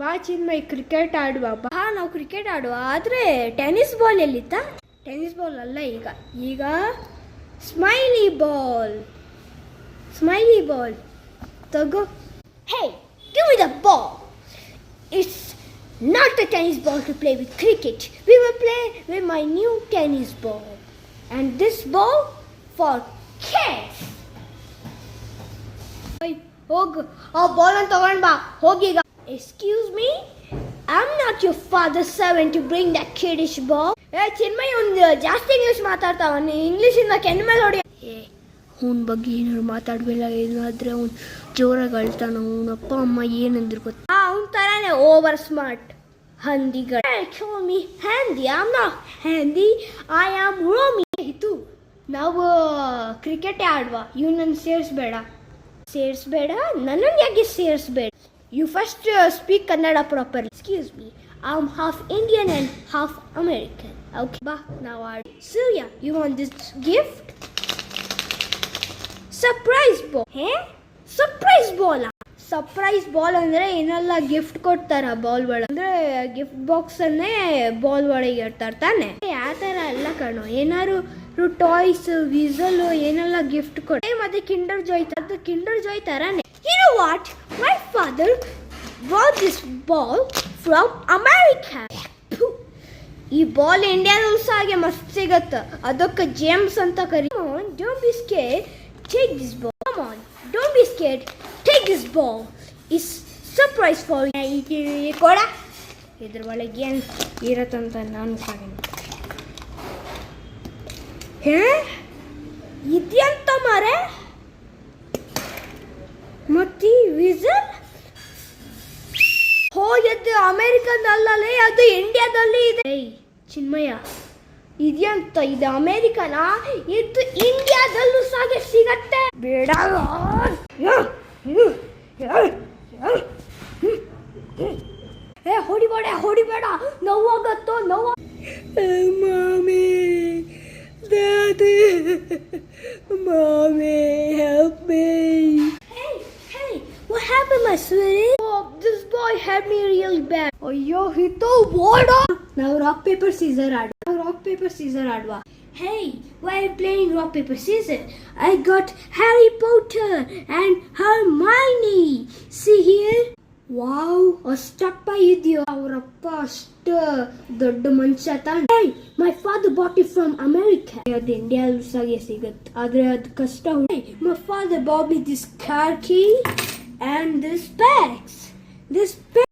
ಬಾ ಚಿನ್ಮಯ್ ಕ್ರಿಕೆಟ್ ಆಡುವ. ಬಾ ನಾವು ಕ್ರಿಕೆಟ್ ಆಡುವ. ಆದರೆ ಟೆನ್ನಿಸ್ ಬಾಲ್ ಎಲ್ಲಿತ್ತ? ಟೆನ್ನಿಸ್ ಬಾಲ್ ಅಲ್ಲ ಈಗ ಸ್ಮೈಲಿ ಬಾಲ್. ಸ್ಮೈಲಿ ಬಾಲ್ ತಗೋ. Hey, give me the ball. It's not a tennis ball to play with cricket. We will play with my new tennis ball. And this ball for kids. ಹೋಗು, ಆ ball ಅನ್ನು ತಗೊಂಡು ಬಾ. ಹೋಗೀಗ. Excuse me, I'm not your father's servant to bring that kiddish ball. Chinmay ಒಂದು ಜಾಸ್ತಿ English ಮಾತಾಡ್ತಾವನು. ಇಂಗ್ಲಿಷಿಂದ ಕೆನ್ನ ಮೇಲೆ ಹೊಡಿ. ಅವನ ಬಗ್ಗೆ ಏನಾದ್ರು ಮಾತಾಡಬೇಡ. ಏನಾದ್ರೆ ಅವ್ನು ಜೋರಾಗಿ ಅಳ್ತಾನ. ಅವನ ಅಪ್ಪ ಅಮ್ಮ ಏನಂದ್ರು ಗೊತ್ತಾ? ಅವನ ಥರನೇ ಓವರ್ ಸ್ಮಾರ್ಟ್ ಹಂದಿಗಳು. Call me handy. I'm not handy. I am Romy. ಇದು ನಾವು ಕ್ರಿಕೆಟ್ ಆಡುವ. ಇವನನ್ನು ಸೇರಿಸ್ಬೇಡ. ನನ್ನನ್ನು ಯಾಕೆ ಸೇರಿಸ್ಬೇಡ? You first speak Kannada properly. Excuse me. I'm half Indian and half American. Okay. Ba, now Surya, you want this gift? Surprise ball. Surprise ball ಅಂದರೆ ಏನೆಲ್ಲ gift ಕೊಡ್ತಾರ ball ಒಳಗೆ. ಅಂದರೆ ಗಿಫ್ಟ್ ಬಾಕ್ಸ್ ಅನ್ನೇ ಬಾಲ್ ಒಳಗೆ ಇಡ್ತಾರೆ ತಾನೆ. ಆ ಥರ ಎಲ್ಲ ಕಣೋ. ಏನಾದ್ರು ಟಾಯ್ಸ್ ವಿಸಲ್ ಏನೆಲ್ಲ ಗಿಫ್ಟ್ ಕೊಡ್ತಾರೆ. ಮತ್ತೆ ಕಿಂಡರ್ ಜಾಯ್ ತರಾನೆ. You know what? My father brought this ball from America. ಈ ಬಾಲ್ ಇಂಡಿಯಾದಲ್ಲಿ ಸಾಗೆ ಮಸ್ತ್ ಸಿಗತ್ತ. ಅದಕ್ಕೆ ಜೇಮ್ಸ್ ಅಂತ ಕರಿ. Don't be scared. Take this ball. Come on. Don't be scared. Take this ball. It's surprise for you. ಕೊಡ. ಇದ್ರ ಒಳಗೆ ಏನು ಇರತ್ತಂತ ನಾನು ಸಾಗೆ. ಇದೆಂತ ಮಾರೆ? ಮತ್ತೆ ವಿಸಲ್ ಹೋಯದ್ದು ಅಮೆರಿಕದಲ್ಲೇ, ಅದು ಇಂಡಿಯಾದಲ್ಲಿ ಇದೆ. ಚಿನ್ಮಯ್ಯ, ಇದೆಂತ? ಇದು ಅಮೆರಿಕನಾ? ಇದು ಇಂಡಿಯಾದಲ್ಲೂ ಸಾಗೆ ಸಿಗತ್ತೆ. ಬೇಡ, ಹೊಡಿಬೇಡ. ನೋವಾಗತ್ತೋ. ಮಾಮಿ, ದಾದಿ, ಮಾಮಿ, help me. Hey, what happened, my sweetie? Oh, this boy had me really bad. ಅಯ್ಯೋ, ಹಿತೋ ಬೋರ್ಡ್. ನಾವು ರಾಕ್ ಪೇಪರ್ ಸೀಸರ್ ಆಡುವ. Hey, why are you playing rock paper scissors? I got Harry Potter and Hermione. See here? Wow, ಅಷ್ಟಪ್ಪ ಇದೆಯೋ? ಅವರಪ್ಪ ಅಷ್ಟು ದೊಡ್ಡ ಮನುಷ್ಯ ತಾನೆ. Hey, my father bought it from America. ಅದು ಇಂಡಿಯಾದಲ್ಲೂ ಸಾಗೆ ಸಿಗುತ್ತೆ, ಆದ್ರೆ ಅದು ಕಷ್ಟ. My father bought me this car key and this specs.